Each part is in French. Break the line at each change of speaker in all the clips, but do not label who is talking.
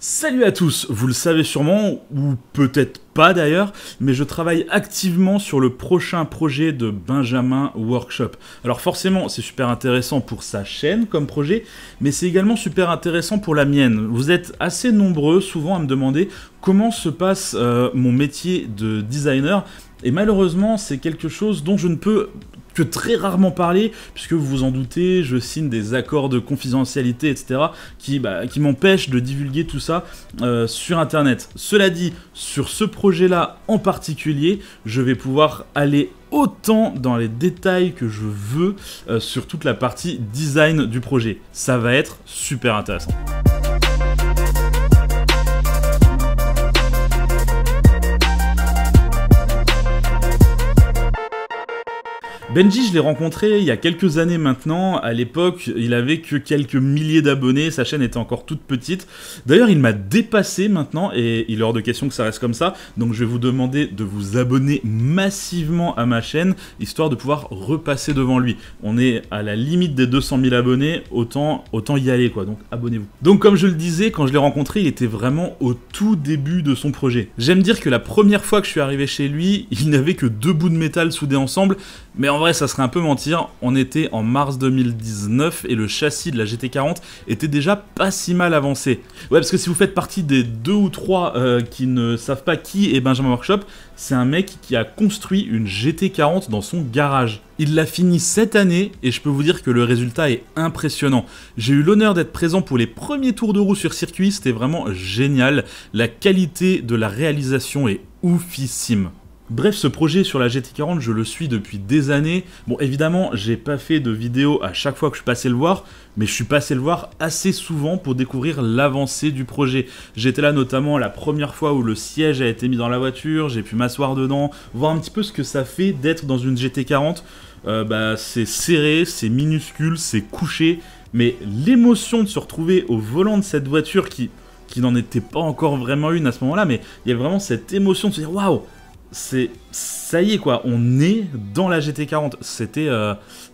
Salut à tous, vous le savez sûrement, ou peut-être pas d'ailleurs, mais je travaille activement sur le prochain projet de Benjamin Workshop. Alors forcément, c'est super intéressant pour sa chaîne comme projet, mais c'est également super intéressant pour la mienne. Vous êtes assez nombreux souvent à me demander comment se passe mon métier de designer, et malheureusement, c'est quelque chose dont je ne peux que très rarement parler, puisque vous vous en doutez, je signe des accords de confidentialité, etc., qui m'empêchent de divulguer tout ça sur Internet. Cela dit, sur ce projet-là en particulier, je vais pouvoir aller autant dans les détails que je veux sur toute la partie design du projet. Ça va être super intéressant. Benji, je l'ai rencontré il y a quelques années maintenant. À l'époque, il avait que quelques milliers d'abonnés, sa chaîne était encore toute petite. D'ailleurs, il m'a dépassé maintenant et il est hors de question que ça reste comme ça. Donc je vais vous demander de vous abonner massivement à ma chaîne, histoire de pouvoir repasser devant lui. On est à la limite des 200 000 abonnés, autant y aller quoi, donc abonnez-vous. Donc comme je le disais, quand je l'ai rencontré, il était vraiment au tout début de son projet. J'aime dire que la première fois que je suis arrivé chez lui, il n'avait que 2 bouts de métal soudés ensemble, mais en vrai ça serait un peu mentir, on était en mars 2019 et le châssis de la GT40 était déjà pas si mal avancé. Ouais, parce que si vous faites partie des 2 ou 3 qui ne savent pas qui est Benjamin Workshop, c'est un mec qui a construit une GT40 dans son garage. Il l'a fini cette année et je peux vous dire que le résultat est impressionnant. J'ai eu l'honneur d'être présent pour les premiers tours de roue sur circuit, c'était vraiment génial. La qualité de la réalisation est oufissime. Bref, ce projet sur la GT40, je le suis depuis des années. Bon, évidemment, j'ai pas fait de vidéo à chaque fois que je suis passé le voir, mais je suis passé le voir assez souvent pour découvrir l'avancée du projet. J'étais là notamment la première fois où le siège a été mis dans la voiture, j'ai pu m'asseoir dedans, voir un petit peu ce que ça fait d'être dans une GT40. C'est serré, c'est minuscule, c'est couché, mais l'émotion de se retrouver au volant de cette voiture qui n'en était pas encore vraiment une à ce moment-là, mais il y a vraiment cette émotion de se dire « Waouh !» ça y est quoi, on est dans la GT40,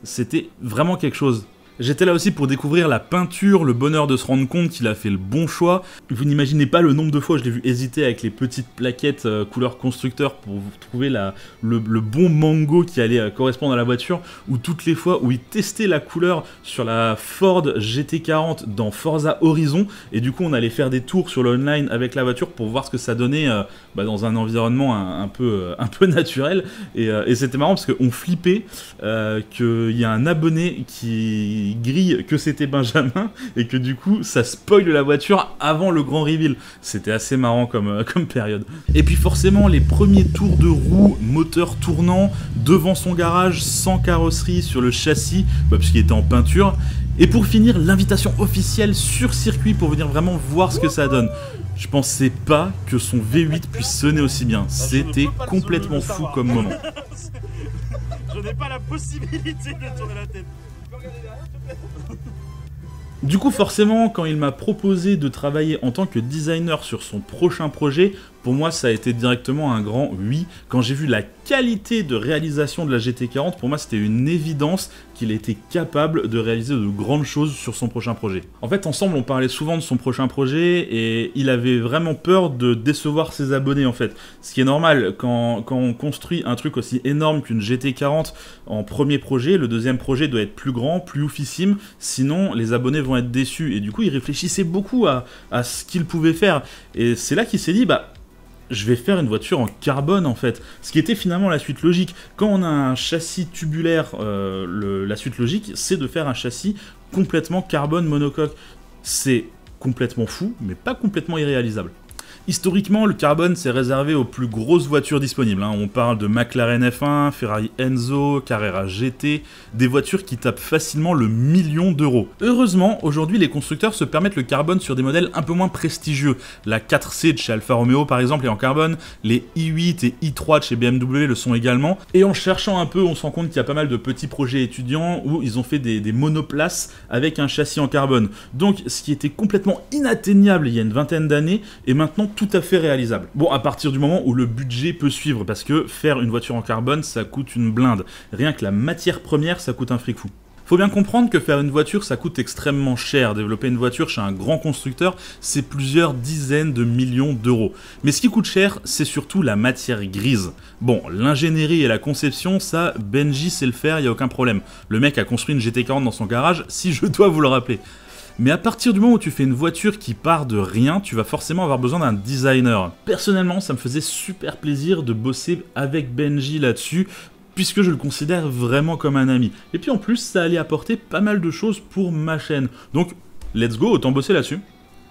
c'était vraiment quelque chose. J'étais là aussi pour découvrir la peinture, le bonheur de se rendre compte qu'il a fait le bon choix. Vous n'imaginez pas le nombre de fois je l'ai vu hésiter avec les petites plaquettes couleur constructeur pour trouver le bon mango qui allait correspondre à la voiture, ou toutes les fois où il testait la couleur sur la Ford GT40 dans Forza Horizon, et du coup on allait faire des tours sur le online avec la voiture pour voir ce que ça donnait dans un environnement un peu naturel, et c'était marrant parce qu'on flippait qu'il y a un abonné qui grille que c'était Benjamin et que du coup ça spoil la voiture avant le grand reveal. C'était assez marrant comme période. Et puis forcément les premiers tours de roue, moteur tournant devant son garage sans carrosserie sur le châssis puisqu'il était en peinture. Et pour finir, l'invitation officielle sur circuit pour venir vraiment voir ce que ça donne. Je pensais pas que son V8 puisse sonner aussi bien. C'était complètement fou comme moment.
Je n'ai pas la possibilité de tourner la tête.
Du coup, forcément, quand il m'a proposé de travailler en tant que designer sur son prochain projet, pour moi, ça a été directement un grand oui. Quand j'ai vu la qualité de réalisation de la GT40, pour moi, c'était une évidence qu'il était capable de réaliser de grandes choses sur son prochain projet. En fait, ensemble, on parlait souvent de son prochain projet et il avait vraiment peur de décevoir ses abonnés, en fait. Ce qui est normal, quand on construit un truc aussi énorme qu'une GT40 en premier projet, le deuxième projet doit être plus grand, plus oufissime, sinon les abonnés vont être déçus. Et du coup, il réfléchissait beaucoup à ce qu'il pouvait faire. Et c'est là qu'il s'est dit, je vais faire une voiture en carbone en fait, ce qui était finalement la suite logique. Quand on a un châssis tubulaire, la suite logique, c'est de faire un châssis complètement carbone monocoque. C'est complètement fou, mais pas complètement irréalisable. Historiquement, le carbone c'est réservé aux plus grosses voitures disponibles. On parle de McLaren F1, Ferrari Enzo, Carrera GT, des voitures qui tapent facilement le million d'euros. Heureusement, aujourd'hui les constructeurs se permettent le carbone sur des modèles un peu moins prestigieux. La 4C de chez Alfa Romeo par exemple est en carbone, les i8 et i3 de chez BMW le sont également. Et en cherchant un peu, on se rend compte qu'il y a pas mal de petits projets étudiants où ils ont fait des monoplaces avec un châssis en carbone. Donc ce qui était complètement inatteignable il y a une vingtaine d'années est maintenant tout à fait réalisable. Bon, à partir du moment où le budget peut suivre, parce que faire une voiture en carbone, ça coûte une blinde. Rien que la matière première, ça coûte un fric fou. Faut bien comprendre que faire une voiture, ça coûte extrêmement cher. Développer une voiture chez un grand constructeur, c'est plusieurs dizaines de millions d'euros. Mais ce qui coûte cher, c'est surtout la matière grise. Bon, l'ingénierie et la conception, ça, Benji sait le faire, il n'y a aucun problème. Le mec a construit une GT40 dans son garage, si je dois vous le rappeler. Mais à partir du moment où tu fais une voiture qui part de rien, tu vas forcément avoir besoin d'un designer. Personnellement, ça me faisait super plaisir de bosser avec Benji là-dessus, puisque je le considère vraiment comme un ami. Et puis en plus, ça allait apporter pas mal de choses pour ma chaîne. Donc, let's go, autant bosser là-dessus.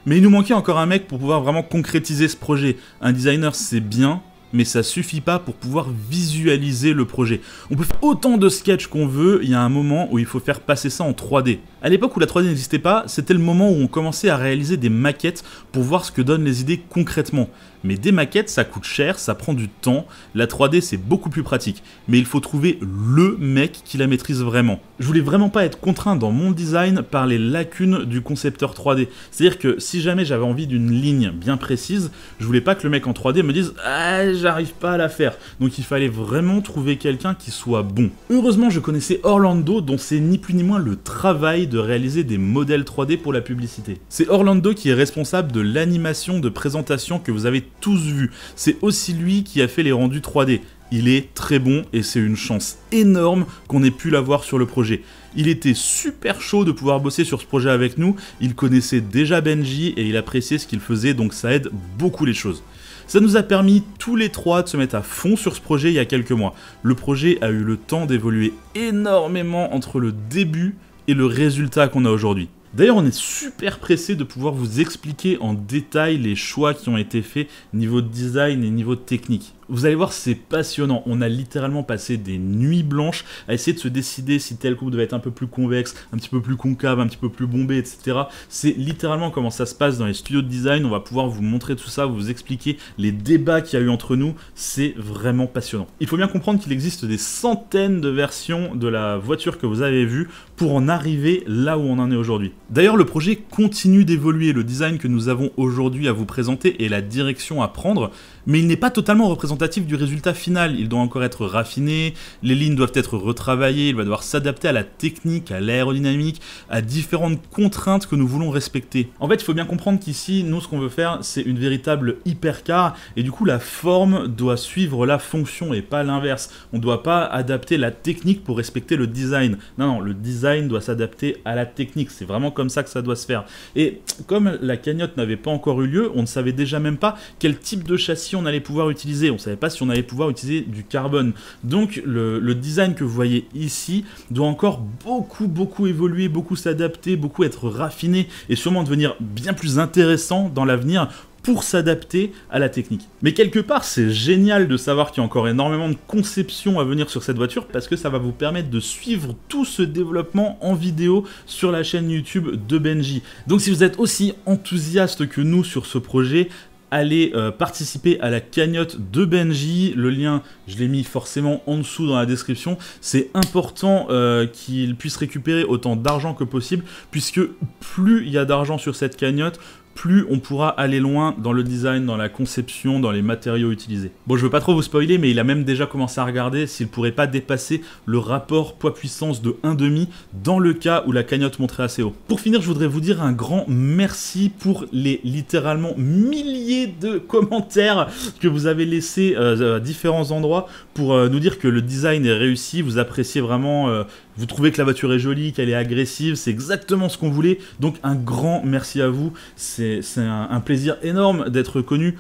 Mais il nous manquait encore un mec pour pouvoir vraiment concrétiser ce projet. Un designer, c'est bien, mais ça suffit pas pour pouvoir visualiser le projet. On peut faire autant de sketchs qu'on veut, il y a un moment où il faut faire passer ça en 3D. À l'époque où la 3D n'existait pas, c'était le moment où on commençait à réaliser des maquettes pour voir ce que donnent les idées concrètement. Mais des maquettes, ça coûte cher, ça prend du temps, la 3D c'est beaucoup plus pratique. Mais il faut trouver LE mec qui la maîtrise vraiment. Je voulais vraiment pas être contraint dans mon design par les lacunes du concepteur 3D. C'est-à-dire que si jamais j'avais envie d'une ligne bien précise, je voulais pas que le mec en 3D me dise « Ah, j'arrive pas à la faire ». Donc il fallait vraiment trouver quelqu'un qui soit bon. Heureusement, je connaissais Orlando, dont c'est ni plus ni moins le travail de réaliser des modèles 3D pour la publicité. C'est Orlando qui est responsable de l'animation de présentation que vous avez tous vu. C'est aussi lui qui a fait les rendus 3D. Il est très bon et c'est une chance énorme qu'on ait pu l'avoir sur le projet. Il était super chaud de pouvoir bosser sur ce projet avec nous, il connaissait déjà Benji et il appréciait ce qu'il faisait, donc ça aide beaucoup les choses. Ça nous a permis tous les trois de se mettre à fond sur ce projet il y a quelques mois. Le projet a eu le temps d'évoluer énormément entre le début et le résultat qu'on a aujourd'hui. D'ailleurs, on est super pressé de pouvoir vous expliquer en détail les choix qui ont été faits niveau design et niveau technique. Vous allez voir, c'est passionnant. On a littéralement passé des nuits blanches à essayer de se décider si telle coupe devait être un peu plus convexe, un petit peu plus concave, un petit peu plus bombée, etc. C'est littéralement comment ça se passe dans les studios de design. On va pouvoir vous montrer tout ça, vous expliquer les débats qu'il y a eu entre nous. C'est vraiment passionnant. Il faut bien comprendre qu'il existe des centaines de versions de la voiture que vous avez vue pour en arriver là où on en est aujourd'hui. D'ailleurs, le projet continue d'évoluer. Le design que nous avons aujourd'hui à vous présenter et la direction à prendre, mais il n'est pas totalement représentatif du résultat final. Il doit encore être raffiné, les lignes doivent être retravaillées, il va devoir s'adapter à la technique, à l'aérodynamique, à différentes contraintes que nous voulons respecter. En fait, il faut bien comprendre qu'ici, nous, ce qu'on veut faire, c'est une véritable hypercar, et du coup, la forme doit suivre la fonction et pas l'inverse. On ne doit pas adapter la technique pour respecter le design. Non, le design doit s'adapter à la technique. C'est vraiment comme ça que ça doit se faire. Et comme la cagnotte n'avait pas encore eu lieu, on ne savait déjà même pas quel type de châssis on allait pouvoir utiliser. On ne savait pas si on allait pouvoir utiliser du carbone. Donc le design que vous voyez ici doit encore beaucoup évoluer, beaucoup s'adapter, beaucoup être raffiné et sûrement devenir bien plus intéressant dans l'avenir pour s'adapter à la technique. Mais quelque part, c'est génial de savoir qu'il y a encore énormément de conceptions à venir sur cette voiture parce que ça va vous permettre de suivre tout ce développement en vidéo sur la chaîne YouTube de Benji. Donc si vous êtes aussi enthousiaste que nous sur ce projet, allez participer à la cagnotte de Benji. Le lien, je l'ai mis forcément en dessous dans la description. C'est important qu'il puisse récupérer autant d'argent que possible, puisque plus il y a d'argent sur cette cagnotte, plus on pourra aller loin dans le design, dans la conception, dans les matériaux utilisés. Bon, je veux pas trop vous spoiler, mais il a même déjà commencé à regarder s'il pourrait pas dépasser le rapport poids-puissance de 1,5 dans le cas où la cagnotte monterait assez haut. Pour finir, je voudrais vous dire un grand merci pour les littéralement milliers de commentaires que vous avez laissés à différents endroits pour nous dire que le design est réussi, vous appréciez vraiment, vous trouvez que la voiture est jolie, qu'elle est agressive, c'est exactement ce qu'on voulait, donc un grand merci à vous. C'est un plaisir énorme d'être reconnu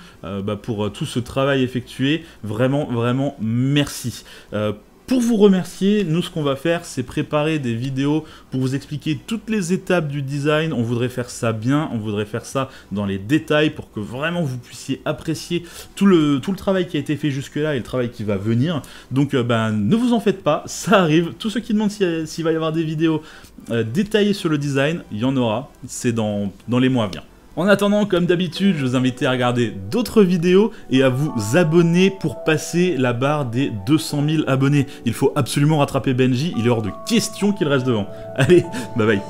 pour tout ce travail effectué. Vraiment, merci. Pour vous remercier, nous ce qu'on va faire, c'est préparer des vidéos pour vous expliquer toutes les étapes du design. On voudrait faire ça bien, on voudrait faire ça dans les détails pour que vraiment vous puissiez apprécier tout le travail qui a été fait jusque-là et le travail qui va venir. Donc ne vous en faites pas, ça arrive. Tous ceux qui demandent s'il va y avoir des vidéos détaillées sur le design, il y en aura. C'est dans les mois à venir. En attendant, comme d'habitude, je vous invite à regarder d'autres vidéos et à vous abonner pour passer la barre des 200 000 abonnés. Il faut absolument rattraper Benji, il est hors de question qu'il reste devant. Allez, bye bye.